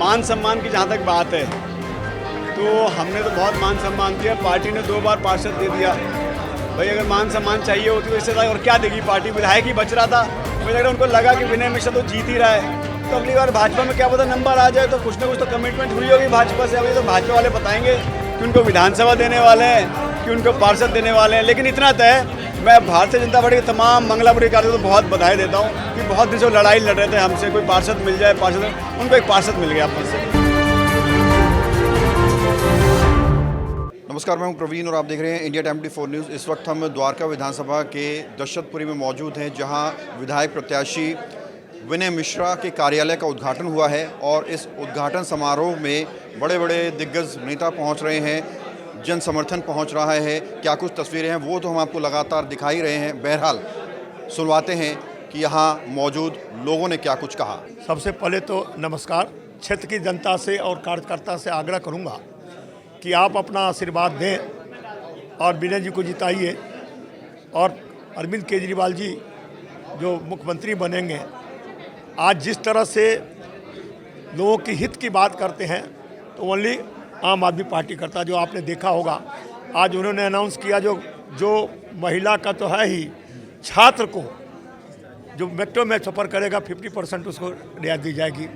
मान सम्मान की जहाँ तक बात है तो हमने तो बहुत मान सम्मान दिया। पार्टी ने 2 बार पार्षद दे दिया। भाई अगर मान सम्मान चाहिए होती तो इससे और क्या देगी पार्टी। विधायक ही बच रहा था, मुझे लग रहा उनको लगा कि विनय मिश्रा तो जीत ही रहा है, तो अगली बार भाजपा में क्या पता नंबर आ जाए, तो कुछ ना कुछ तो कमिटमेंट हुई होगी भाजपा से। अभी तो भाजपा वाले बताएंगे कि उनको विधानसभा देने वाले हैं कि उनको पार्षद देने वाले हैं। लेकिन इतना तय, मैं भारतीय जनता पार्टी के तमाम मंगलापुरी कार्यों को बहुत बधाई देता हूँ कि बहुत दिन से लड़ाई लड़ रहे थे हमसे, कोई पार्षद मिल जाए, पार्षद, उनको एक पार्षद मिल गया अपन से। नमस्कार, मैं हूं प्रवीण और आप देख रहे हैं इंडिया टाइम 24 न्यूज़। इस वक्त हम द्वारका विधानसभा के दशरथपुरी में मौजूद हैं, जहां विधायक प्रत्याशी विनय मिश्रा के कार्यालय का उद्घाटन हुआ है और इस उद्घाटन समारोह में बड़े बड़े दिग्गज नेता पहुंच रहे हैं, जन समर्थन पहुंच रहा है। क्या कुछ तस्वीरें हैं वो तो हम आपको लगातार दिखा ही रहे हैं। बहरहाल सुनवाते हैं कि यहाँ मौजूद लोगों ने क्या कुछ कहा। सबसे पहले तो नमस्कार। क्षेत्र की जनता से और कार्यकर्ता से आग्रह करूँगा कि आप अपना आशीर्वाद दें और विनय जी को जिताइए। और अरविंद केजरीवाल जी जो मुख्यमंत्री बनेंगे, आज जिस तरह से लोगों की हित की बात करते हैं तो ओनली आम आदमी पार्टी करता। जो आपने देखा होगा आज उन्होंने अनाउंस किया, जो महिला का तो है ही, छात्र को जो मेट्रो में सफ़र करेगा 50% उसको रियायत दी जाएगी।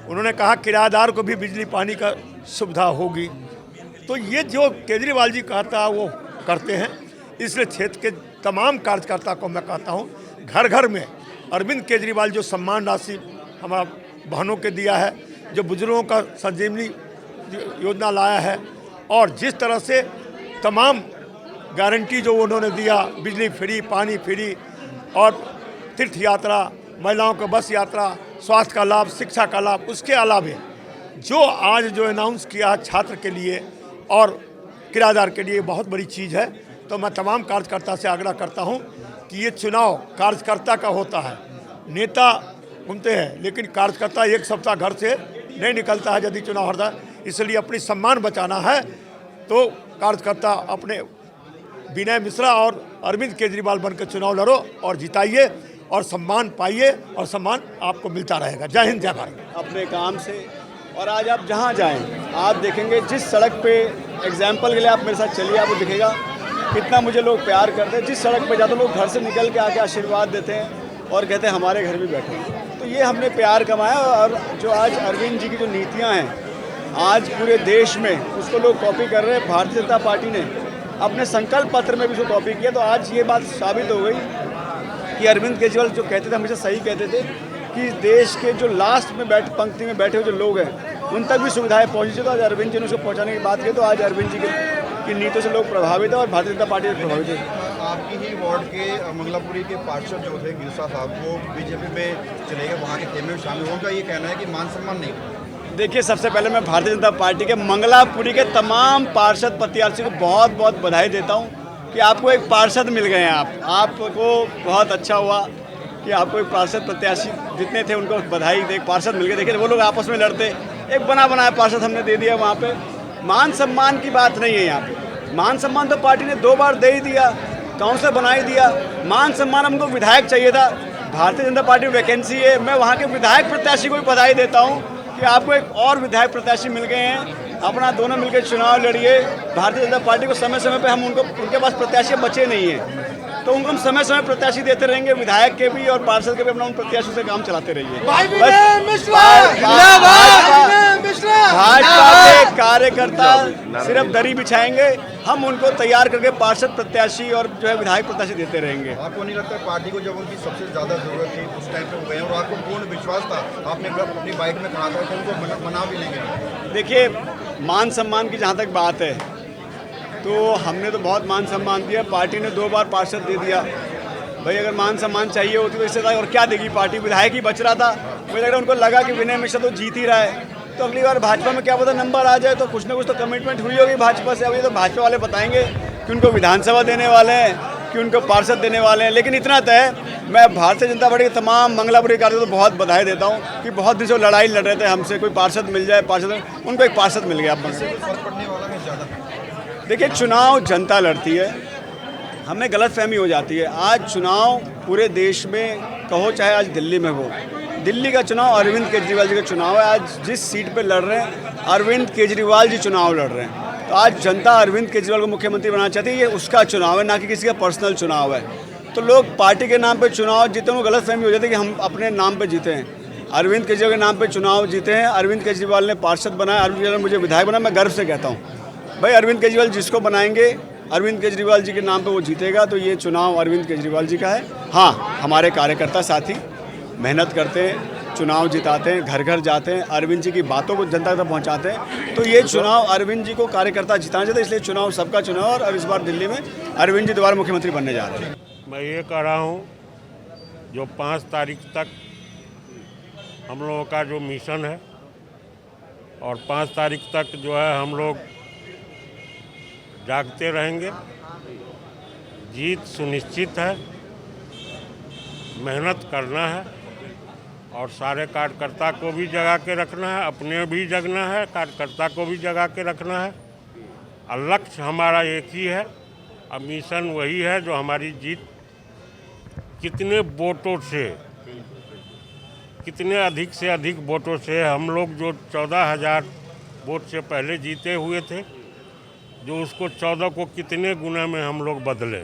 उन्होंने कहा किराएदार को भी बिजली पानी का सुविधा होगी। तो ये जो केजरीवाल जी कहता है वो करते हैं। इसलिए क्षेत्र के तमाम कार्यकर्ता को मैं कहता हूँ, घर घर में अरविंद केजरीवाल जो सम्मान राशि हमारा बहनों के दिया है, जो बुजुर्गों का संजीवनी योजना लाया है, और जिस तरह से तमाम गारंटी जो उन्होंने दिया, बिजली फ्री, पानी फ्री और तीर्थ यात्रा, महिलाओं को बस यात्रा, स्वास्थ्य का लाभ, शिक्षा का लाभ, उसके अलावे जो आज जो अनाउंस किया है छात्र के लिए और किराएदार के लिए, बहुत बड़ी चीज़ है। तो मैं तमाम कार्यकर्ता से आग्रह करता हूं कि ये चुनाव कार्यकर्ता का होता है। नेता घूमते हैं लेकिन कार्यकर्ता एक सप्ताह घर से नहीं निकलता है यदि चुनाव हारता है। इसलिए अपनी सम्मान बचाना है तो कार्यकर्ता अपने विनय मिश्रा और अरविंद केजरीवाल बनकर चुनाव लड़ो और जिताइए और सम्मान पाइए, और सम्मान आपको मिलता रहेगा। जय हिंद, जय भारत। अपने काम से, और आज आप जहाँ जाएं आप देखेंगे, जिस सड़क पे एग्जाम्पल के लिए आप मेरे साथ चलिए, आपको दिखेगा कितना मुझे लोग प्यार करते हैं। जिस सड़क पे जाते लोग घर से निकल के आके आशीर्वाद देते हैं और कहते हैं हमारे घर भी बैठे हैं। तो ये हमने प्यार कमाया। और जो आज अरविंद जी की जो नीतियाँ हैं आज पूरे देश में उसको लोग कॉपी कर रहे हैं। भारतीय जनता पार्टी ने अपने संकल्प पत्र में भी उसको कॉपी किया। तो आज ये बात साबित हो गई कि अरविंद केजरीवाल जो कहते थे, हमेशा सही कहते थे कि देश के जो लास्ट में पंक्ति में बैठे हुए जो लोग हैं उन तक भी सुविधाएं पहुंची। तो आज अरविंद जी ने उसको पहुंचाने की बात की। तो आज अरविंद जी की नीतियों से लोग प्रभावित है और भारतीय जनता पार्टी से प्रभावित है। आपकी ही वार्ड के मंगलापुरी के पार्षद जो थे गिरसा साहब, वो बीजेपी में चले गए, वहाँ के खेमे में शामिल। उनका ये कहना है कि मान सम्मान नहीं। देखिए, सबसे पहले मैं भारतीय जनता पार्टी के मंगलापुरी के तमाम पार्षद प्रत्याशी को बहुत बहुत बधाई देता हूँ कि आपको एक पार्षद मिल गए हैं। आपको बहुत अच्छा हुआ कि आपको एक पार्षद प्रत्याशी जितने थे उनको बधाई, एक पार्षद मिल गए। देखिए वो लोग आपस में लड़ते, एक बना बनाया पार्षद हमने दे दिया। वहाँ पे मान सम्मान की बात नहीं है। यहाँ पे मान सम्मान तो पार्टी ने 2 बार दे ही दिया, काउंसिलर बना ही दिया। मान सम्मान हमको विधायक चाहिए था। भारतीय जनता पार्टी में वैकेंसी है। मैं वहाँ के विधायक प्रत्याशी को भी बधाई देता हूँ कि आपको एक और विधायक प्रत्याशी मिल गए हैं। अपना दोनों मिलकर चुनाव लड़िए। भारतीय जनता पार्टी को समय समय पे हम उनके पास प्रत्याशी बचे नहीं हैं, तो उनको हम समय समय प्रत्याशी देते रहेंगे, विधायक के भी और पार्षद के भी। अपना उन प्रत्याशियों से काम चलाते रहिए। भाजपा के कार्यकर्ता सिर्फ दरी बिछाएंगे, हम उनको तैयार करके पार्षद प्रत्याशी और जो है विधायक प्रत्याशी देते रहेंगे। आपको नहीं लगता पार्टी को जब उनकी सबसे ज़्यादा जरूरत थी उस टाइम पे हो गए, और आपको पूर्ण विश्वास था, आपने अपनी बाइट में कहा था कि उनको मना भी लेंगे? देखिए, मान सम्मान की जहाँ तक बात है तो हमने तो बहुत मान सम्मान दिया। पार्टी ने 2 बार पार्षद दे दिया। भाई अगर मान सम्मान चाहिए होती तो इससे और क्या देगी पार्टी। विधायक ही बच रहा था, मुझे लग रहा उनको लगा कि विनय मिश्रा तो जीत ही रहा है, तो अगली बार भाजपा में क्या पता नंबर आ जाए, तो कुछ ना कुछ तो कमिटमेंट हुई होगी भाजपा से। अभी तो भाजपा वाले बताएंगे कि उनको विधानसभा देने वाले हैं कि उनको पार्षद देने वाले हैं। लेकिन इतना तय, मैं भारतीय जनता पार्टी के तमाम मंगलापुरी कार्यों को बहुत बधाई देता हूँ कि बहुत दिन से लड़ाई लड़ रहे थे हमसे, कोई पार्षद मिल जाए, पार्षद, उनको एक पार्षद मिल गया। फर्क पड़ने वाला है ज़्यादा। देखिए, चुनाव जनता लड़ती है, हमें गलतफहमी हो जाती है। आज चुनाव पूरे देश में, कहो चाहे आज दिल्ली में हो, दिल्ली का चुनाव अरविंद केजरीवाल जी का चुनाव है। आज जिस सीट पे लड़ रहे हैं अरविंद केजरीवाल जी चुनाव लड़ रहे हैं, तो आज जनता अरविंद केजरीवाल को मुख्यमंत्री बनाना चाहती है। ये उसका चुनाव है, ना कि किसी का पर्सनल चुनाव है। तो लोग पार्टी के नाम पे चुनाव जीते, उनको गलतफहमी हो जाती है कि हम अपने नाम पे जीते हैं। अरविंद केजरीवाल के नाम पे चुनाव जीते हैं। अरविंद केजरीवाल ने पार्षद बनाया, अरविंद केजरीवाल ने मुझे विधायक बनाया। मैं गर्व से कहता हूँ भाई, अरविंद केजरीवाल जिसको बनाएंगे अरविंद केजरीवाल जी के नाम पे वो जीतेगा। तो ये चुनाव अरविंद केजरीवाल जी का है। हाँ, हमारे कार्यकर्ता साथी मेहनत करते हैं, चुनाव जिताते हैं, घर घर जाते हैं, अरविंद जी की बातों को जनता तक पहुंचाते हैं। तो ये चुनाव अरविंद जी को कार्यकर्ता जिताना चाहते हैं, इसलिए चुनाव सबका चुनाव। और अब इस बार दिल्ली में अरविंद जी दोबारा मुख्यमंत्री बनने जा रहे हैं। मैं ये कह रहा हूँ, जो 5 तारीख तक हम लोगों का जो मिशन है और 5 तारीख तक जो है हम लोग जागते रहेंगे। जीत सुनिश्चित है, मेहनत करना है और सारे कार्यकर्ता को भी जगा के रखना है, अपने भी जगना है, कार्यकर्ता को भी जगा के रखना है। और लक्ष्य हमारा एक ही है, अब मिशन वही है जो हमारी जीत कितने वोटों से, कितने अधिक से अधिक वोटों से, हम लोग जो 14,000 वोट से पहले जीते हुए थे, जो उसको 14 को कितने गुना में हम लोग बदले,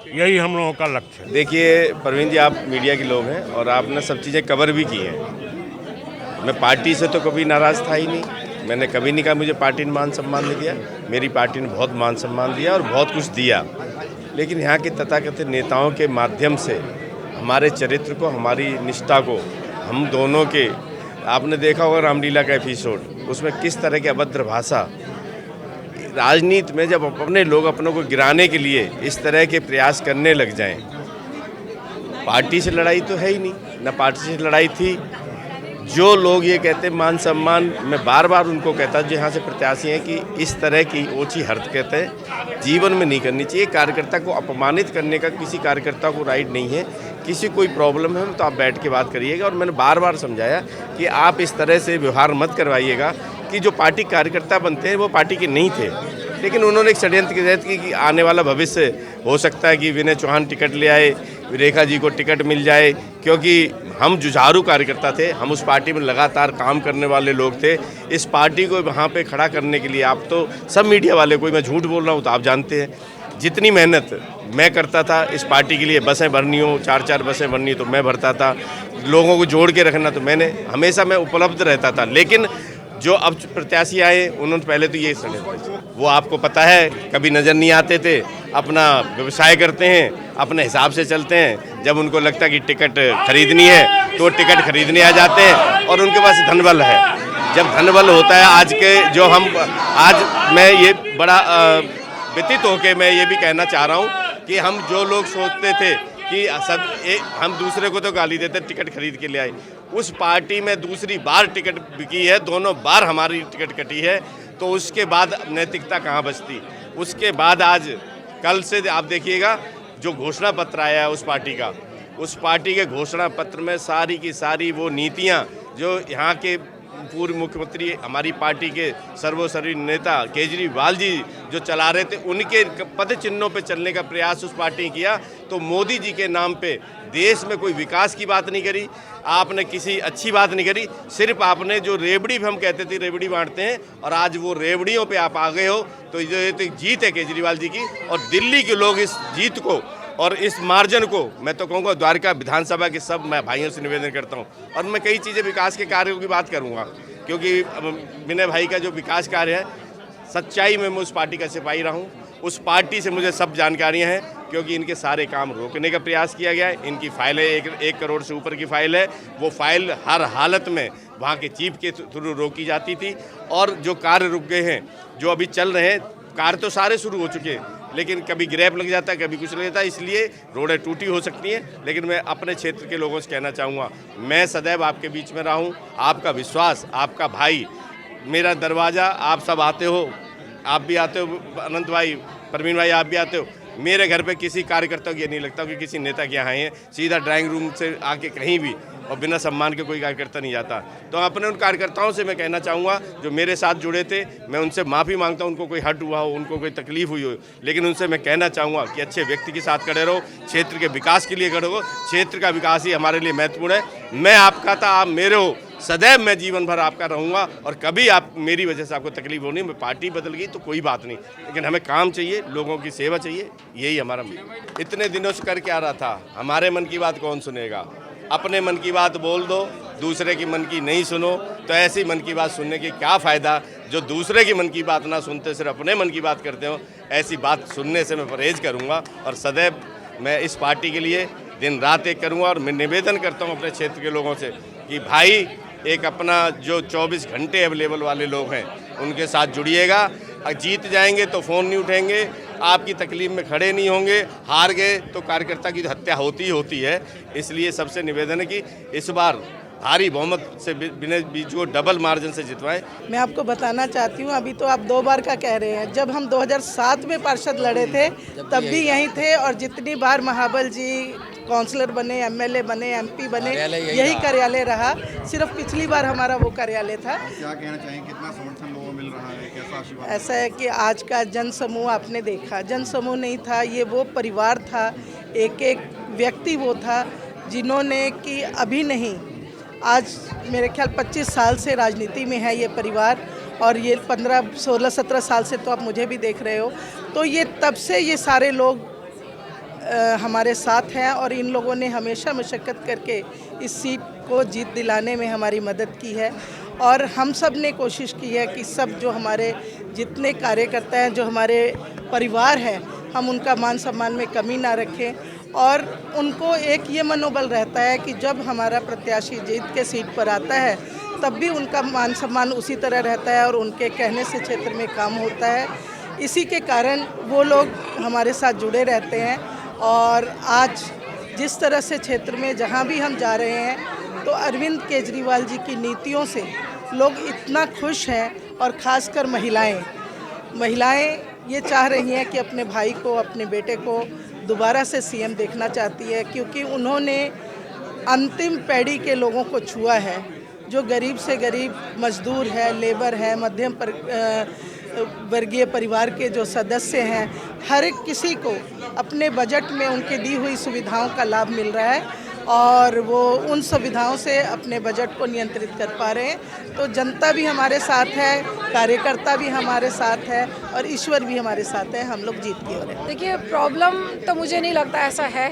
यही हम लोगों का लक्ष्य है। देखिए प्रवीण जी, आप मीडिया के लोग हैं और आपने सब चीज़ें कवर भी की हैं। मैं पार्टी से तो कभी नाराज़ था ही नहीं। मैंने कभी नहीं कहा मुझे पार्टी ने मान सम्मान नहीं दिया। मेरी पार्टी ने बहुत मान सम्मान दिया और बहुत कुछ दिया। लेकिन यहाँ के तथाकथित नेताओं के माध्यम से हमारे चरित्र को, हमारी निष्ठा को, हम दोनों के, आपने देखा होगा रामलीला का एपिसोड, उसमें किस तरह की अभद्र भाषा। राजनीति में जब अपने लोग अपनों को गिराने के लिए इस तरह के प्रयास करने लग जाएं, पार्टी से लड़ाई तो है ही नहीं, ना पार्टी से लड़ाई थी। जो लोग ये कहते मान सम्मान, मैं बार बार उनको कहता जो यहाँ से प्रत्याशी हैं कि इस तरह की ओछी हरकतें जीवन में नहीं करनी चाहिए। कार्यकर्ता को अपमानित करने का किसी कार्यकर्ता को राइट नहीं है। किसी कोई प्रॉब्लम है तो आप बैठ के बात करिएगा। और मैंने बार बार समझाया कि आप इस तरह से व्यवहार मत करवाइएगा कि जो पार्टी कार्यकर्ता बनते हैं वो पार्टी के नहीं थे, लेकिन उन्होंने एक षड्यंत्र के तहत कि आने वाला भविष्य हो सकता है कि विनय चौहान टिकट ले आए, रेखा जी को टिकट मिल जाए, क्योंकि हम जुझारू कार्यकर्ता थे, हम उस पार्टी में लगातार काम करने वाले लोग थे। इस पार्टी को वहाँ पे खड़ा करने के लिए आप तो सब मीडिया वाले, कोई मैं झूठ बोल रहा हूँ तो आप जानते हैं, जितनी मेहनत मैं करता था इस पार्टी के लिए, बसें भरनी हो, 4-4 बसें भरनी हो तो मैं भरता था, लोगों को जोड़ के रखना तो मैंने हमेशा मैं उपलब्ध रहता था। लेकिन जो अब प्रत्याशी आए उन्होंने पहले तो ये समझे, वो आपको पता है कभी नज़र नहीं आते थे, अपना व्यवसाय करते हैं, अपने हिसाब से चलते हैं। जब उनको लगता है कि टिकट खरीदनी है तो टिकट खरीदने आ जाते हैं और उनके पास धनबल है। जब धनबल होता है, आज के जो हम, आज मैं ये बड़ा व्यतीत होकर मैं ये भी कहना चाह रहा हूँ कि हम जो लोग सोचते थे कि हम दूसरे को तो गाली देते टिकट खरीद के ले आए, उस पार्टी में दूसरी बार टिकट बिकी है, दोनों बार हमारी टिकट कटी है, तो उसके बाद नैतिकता कहाँ बचती। उसके बाद आज कल से आप देखिएगा जो घोषणा पत्र आया है उस पार्टी का, उस पार्टी के घोषणा पत्र में सारी की सारी वो नीतियाँ जो यहाँ के पूर्व मुख्यमंत्री, हमारी पार्टी के सर्वोपरि नेता केजरीवाल जी जो चला रहे थे, उनके पद चिन्हों पे चलने का प्रयास उस पार्टी ने किया। तो मोदी जी के नाम पे देश में कोई विकास की बात नहीं करी, आपने किसी अच्छी बात नहीं करी, सिर्फ आपने जो रेवड़ी भी हम कहते थे रेवड़ी बांटते हैं, और आज वो रेवड़ियों पे आप आ गए हो। तो ये तो जीत है केजरीवाल जी की, और दिल्ली के लोग इस जीत को और इस मार्जिन को, मैं तो कहूँगा द्वारका विधानसभा के सब मैं भाइयों से निवेदन करता हूँ। और मैं कई चीज़ें विकास के कार्यों की बात करूँगा, क्योंकि विनय भाई का जो विकास कार्य है, सच्चाई में मैं उस पार्टी का सिपाही रहा हूँ, उस पार्टी से मुझे सब जानकारियाँ हैं, क्योंकि इनके सारे काम रोकने का प्रयास किया गया है। इनकी फाइलें 1 करोड़ से ऊपर की फाइल है, वो फाइल हर हालत में वहाँ के चीफ के थ्रू रोकी जाती थी। और जो कार्य रुक गए हैं, जो अभी चल रहे हैं, कार्य तो सारे शुरू हो चुके हैं, लेकिन कभी ग्रैप लग जाता है, कभी कुछ लग जाता है, इसलिए रोडें टूटी हो सकती हैं। लेकिन मैं अपने क्षेत्र के लोगों से कहना चाहूँगा, मैं सदैव आपके बीच में रहा हूँ, आपका विश्वास, आपका भाई, मेरा दरवाज़ा, आप सब आते हो, आप भी आते हो, अनंत भाई, प्रवीण भाई आप भी आते हो। मेरे घर पे किसी कार्यकर्ता को ये नहीं लगता कि किसी नेता के यहाँ आए हैं, सीधा ड्राइंग रूम से आके कहीं भी और बिना सम्मान के कोई कार्यकर्ता नहीं जाता। तो अपने उन कार्यकर्ताओं से मैं कहना चाहूँगा जो मेरे साथ जुड़े थे, मैं उनसे माफ़ी मांगता हूँ, उनको कोई हर्ट हुआ हो, उनको कोई तकलीफ हुई हो, लेकिन उनसे मैं कहना चाहूँगा कि अच्छे व्यक्ति के साथ खड़े रहो, क्षेत्र के विकास के लिए खड़े रहो। क्षेत्र का विकास ही हमारे लिए महत्वपूर्ण है। मैं आपका था, आप मेरे हो, सदैव मैं जीवन भर आपका रहूँगा और कभी आप मेरी वजह से आपको तकलीफ होनी। मैं पार्टी बदल गई तो कोई बात नहीं, लेकिन हमें काम चाहिए, लोगों की सेवा चाहिए, यही हमारा। इतने दिनों से कर क्या रहा था, हमारे मन की बात कौन सुनेगा? अपने मन की बात बोल दो, दूसरे की मन की नहीं सुनो। तो ऐसी मन की बात सुनने की क्या फ़ायदा? जो दूसरे की मन की बात ना सुनते सिर्फ अपने मन की बात करते हो, ऐसी बात सुनने से मैं परहेज करूँगा और सदैव मैं इस पार्टी के लिए दिन रात एक करूँगा। और मैं निवेदन करता हूँ अपने क्षेत्र के लोगों से कि भाई एक अपना जो 24 घंटे अवेलेबल वाले लोग हैं उनके साथ जुड़िएगा। जीत जाएंगे तो फ़ोन नहीं उठेंगे, आपकी तकलीफ में खड़े नहीं होंगे, हार गए तो कार्यकर्ता की हत्या होती ही होती है। इसलिए सबसे निवेदन है कि इस बार भारी बहुमत से विनय बिजू को डबल मार्जिन से जितवाएं। मैं आपको बताना चाहती हूँ, अभी तो आप 2 बार का कह रहे हैं, जब हम 2007 में पार्षद लड़े थे तब भी यहीं थे, और जितनी बार महाबल जी काउंसलर बने, एमएलए बने, एमपी बने, यही कार्यालय रहा। सिर्फ पिछली बार हमारा वो कार्यालय था। क्या कहना चाहेंगे, कितना समर्थन लोगों को मिल रहा है, कैसा आशीर्वाद? ऐसा है कि आज का जन समूह आपने देखा, जन समूह नहीं था, ये वो परिवार था, एक एक व्यक्ति वो था जिन्होंने कि अभी नहीं, आज मेरे ख्याल 25 साल से राजनीति में है ये परिवार, और ये 15, 16, 17 साल से तो आप मुझे भी देख रहे हो। तो ये तब से ये सारे लोग हमारे साथ हैं, और इन लोगों ने हमेशा मशक्क़त करके इस सीट को जीत दिलाने में हमारी मदद की है। और हम सब ने कोशिश की है कि सब जो हमारे जितने कार्यकर्ता हैं, जो हमारे परिवार हैं, हम उनका मान सम्मान में कमी ना रखें, और उनको एक ये मनोबल रहता है कि जब हमारा प्रत्याशी जीत के सीट पर आता है तब भी उनका मान सम्मान उसी तरह रहता है, और उनके कहने से क्षेत्र में काम होता है। इसी के कारण वो लोग हमारे साथ जुड़े रहते हैं। और आज जिस तरह से क्षेत्र में जहाँ भी हम जा रहे हैं, तो अरविंद केजरीवाल जी की नीतियों से लोग इतना खुश हैं, और ख़ासकर महिलाएं ये चाह रही हैं कि अपने भाई को, अपने बेटे को दोबारा से सीएम देखना चाहती है, क्योंकि उन्होंने अंतिम पीढ़ी के लोगों को छुआ है, जो गरीब से गरीब मजदूर है, लेबर है, मध्यम वर्गीय परिवार के जो सदस्य हैं, हर एक किसी को अपने बजट में उनके दी हुई सुविधाओं का लाभ मिल रहा है, और वो उन सुविधाओं से अपने बजट को नियंत्रित कर पा रहे हैं। तो जनता भी हमारे साथ है, कार्यकर्ता भी हमारे साथ है, और ईश्वर भी हमारे साथ है। हम लोग जीत की ओर हैं। देखिए, प्रॉब्लम तो मुझे नहीं लगता ऐसा है,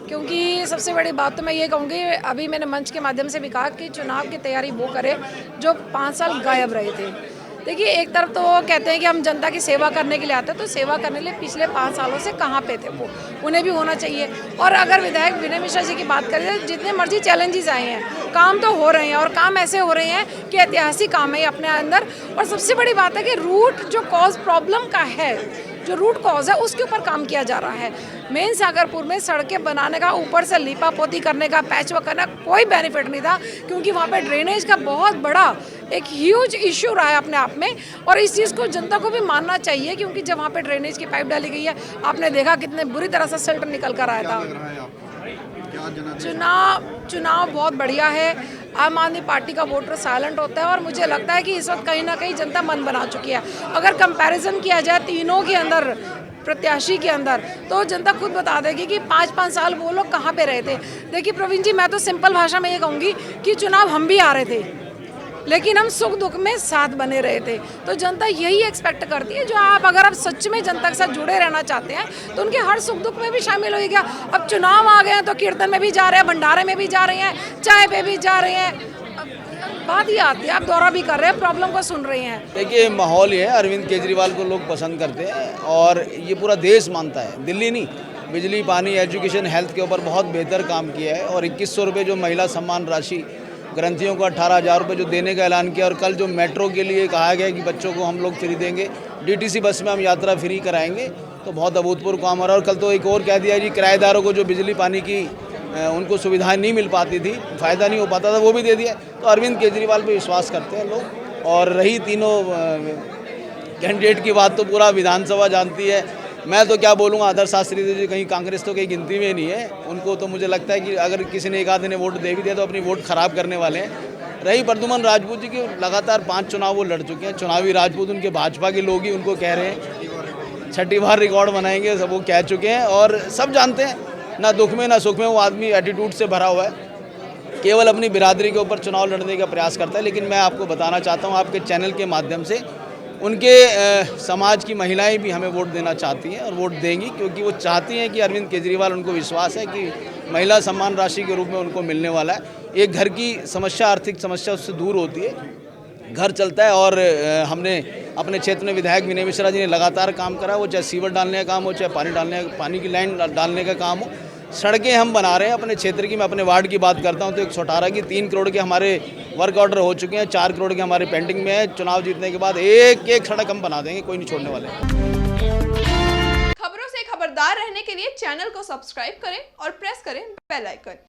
क्योंकि सबसे बड़ी बात तो मैं ये कहूँगी, अभी मैंने मंच के माध्यम से भी कहा कि चुनाव की तैयारी वो करे जो 5 साल गायब रहे थे। देखिए, एक तरफ तो वो कहते हैं कि हम जनता की सेवा करने के लिए आते हैं, तो सेवा करने के लिए पिछले 5 सालों से कहाँ पे थे वो, उन्हें भी होना चाहिए। और अगर विधायक विनय मिश्रा जी की बात करें, जितने मर्जी चैलेंजेस आए हैं, काम तो हो रहे हैं, और काम ऐसे हो रहे हैं कि ऐतिहासिक काम है अपने अंदर। और सबसे बड़ी बात है कि रूट जो कॉज प्रॉब्लम का है, जो रूट कॉज है, उसके ऊपर काम किया जा रहा है। मेन सागरपुर में सड़कें बनाने का, ऊपर से लीपा पोती करने का, पैच वर्क करना कोई बेनिफिट नहीं था, क्योंकि वहाँ पे ड्रेनेज का बहुत बड़ा एक ह्यूज इश्यू रहा है अपने आप में। और इस चीज़ को जनता को भी मानना चाहिए, क्योंकि जब वहाँ पे ड्रेनेज की पाइप डाली गई है, आपने देखा कितने बुरी तरह से सिल्ट निकल कर आया था। चुनाव बहुत बढ़िया है। आम आदमी पार्टी का वोटर साइलेंट होता है, और मुझे लगता है कि इस वक्त कहीं ना कहीं जनता मन बना चुकी है। अगर कंपैरिजन किया जाए तीनों के अंदर, प्रत्याशी के अंदर, तो जनता खुद बता देगी कि 5-5 साल वो लोग कहाँ पे रहे थे। देखिए प्रवीण जी, मैं तो सिंपल भाषा में ये कहूँगी कि चुनाव हम भी आ रहे थे, लेकिन हम सुख दुख में साथ बने रहे थे। तो जनता यही एक्सपेक्ट करती है, जो आप अगर आप सच में जनता के साथ जुड़े रहना चाहते हैं, तो उनके हर सुख दुख में भी शामिल होइएगा। अब चुनाव आ गए हैं तो कीर्तन में भी जा रहे हैं, भंडारे में भी जा रहे हैं, चाय पे भी जा रहे हैं। बात ये आती है, आप दौरा भी कर रहे हैं, प्रॉब्लम को सुन रहे हैं। देखिए, माहौल ये है, अरविंद केजरीवाल को लोग पसंद करते हैं, और ये पूरा देश मानता है, दिल्ली नहीं। बिजली, पानी, एजुकेशन, हेल्थ के ऊपर बहुत बेहतर काम किया है। और 2100 रुपये जो महिला सम्मान राशि, ग्रंथियों को 18,000 रुपये जो देने का ऐलान किया, और कल जो मेट्रो के लिए कहा गया कि बच्चों को हम लोग फ्री देंगे, डीटीसी बस में हम यात्रा फ्री कराएंगे, तो बहुत अभूतपूर्व काम हो रहा है। और कल तो एक और कह दिया जी, किराएदारों को जो बिजली पानी की उनको सुविधाएं नहीं मिल पाती थी, फ़ायदा नहीं हो पाता था, वो भी दे दिया। तो अरविंद केजरीवाल पे विश्वास करते हैं लोग। और रही तीनों कैंडिडेट की बात, तो पूरा विधानसभा जानती है मैं तो क्या बोलूँगा, आदर्श शास्त्री जी कहीं कांग्रेस तो कहीं गिनती में नहीं है। उनको तो मुझे लगता है कि अगर किसी ने एक आधे ने वोट दे भी दिया तो अपनी वोट खराब करने वाले हैं। रही प्रद्युमन राजपूत जी की, लगातार 5 चुनाव वो लड़ चुके हैं। चुनावी राजपूत उनके भाजपा के लोग ही उनको कह रहे हैं 6ठी बार रिकॉर्ड बनाएंगे, सब वो कह चुके हैं और सब जानते हैं, ना दुख में ना सुख में वो आदमी एटीट्यूड से भरा हुआ है, केवल अपनी बिरादरी के ऊपर चुनाव लड़ने का प्रयास करता है। लेकिन मैं आपको बताना चाहता हूँ आपके चैनल के माध्यम से, उनके समाज की महिलाएं भी हमें वोट देना चाहती हैं और वोट देंगी, क्योंकि वो चाहती हैं कि अरविंद केजरीवाल, उनको विश्वास है कि महिला सम्मान राशि के रूप में उनको मिलने वाला है। एक घर की समस्या, आर्थिक समस्या उससे दूर होती है, घर चलता है। और हमने अपने क्षेत्र में विधायक विनय मिश्रा जी ने लगातार काम करा, वो चाहे सीवर डालने का काम हो, चाहे पानी की लाइन डालने का काम हो, सड़कें हम बना रहे हैं अपने क्षेत्र की। मैं अपने वार्ड की बात करता हूं तो 118 की 3 करोड़ के हमारे वर्क ऑर्डर हो चुके हैं, 4 करोड़ के हमारे पेंडिंग में है। चुनाव जीतने के बाद एक एक सड़क हम बना देंगे, कोई नहीं छोड़ने वाले। खबरों से खबरदार रहने के लिए चैनल को सब्सक्राइब करें और प्रेस करें बेल आइकन।